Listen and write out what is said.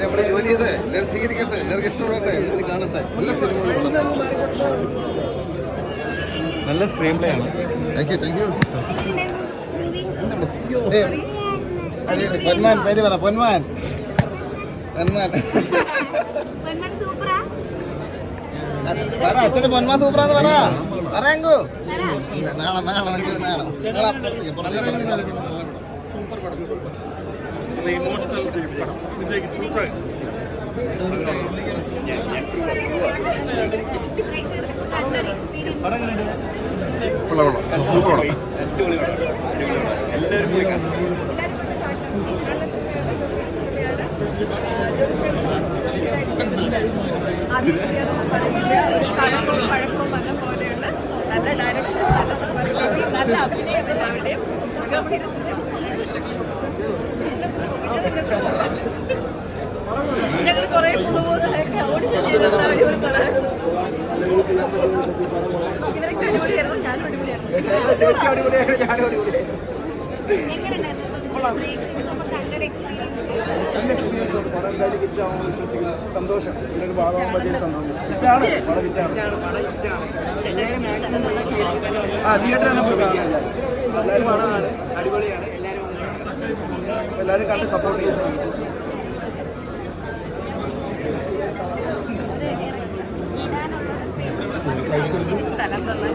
നമ്മുടെ ജോലി ചെയ്ത് എല്ലാവരും സ്വീകരിക്കട്ടെ, എല്ലാവർക്കും ഇഷ്ടപ്പെടട്ടെ, എല്ലാവരും കാണട്ടെ. നല്ല സിനിമകളുണ്ട്, നല്ല സ്ക്രീൻ പ്ലേ ആണ്. Thank you. പൊന്മാൻ പേര് പറ. പൊന്മാൻ പറ. അച്ഛന് പൊന്മാൻ സൂപ്പറാന്ന് പറ. പറയാങ്കോ സൂപ്പർ പടം, ഇമോഷണൽ പടം. വിജയ്ക്ക് സൂപ്പർ. എല്ലാവരും പോയി കാണും. പഴക്കവും വന്ന പോലെയുള്ള നല്ല ഡയറക്ഷൻ, നല്ല സിനിമ, നല്ല അഭിനയം എല്ലാവരുടെയും ഗംഭീര സിനിമ. ഞങ്ങൾ കുറെ പുതുമുഖങ്ങളൊക്കെ ഓഡിഷൻ ചെയ്തിരുന്ന അടിപൊളികളായിരുന്നു. ഇവരൊക്കെ അടിപൊളിയായിരുന്നു, ഞാനും അടിപൊളിയായിരുന്നു. സന്തോഷം, ഇതിനൊരു ഭാഗമാകുമ്പോൾ സന്തോഷം. ഹിറ്റാണ് പടം, ഹിറ്റാണ്. തിയേറ്റർ തന്നെ പോയി കാണാനില്ല. എല്ലാവരും പടമാണ്, അടിപൊളിയാണ്. എല്ലാവരും കണ്ട് സപ്പോർട്ട് ചെയ്യുന്നു. സ്ഥലം തന്നെ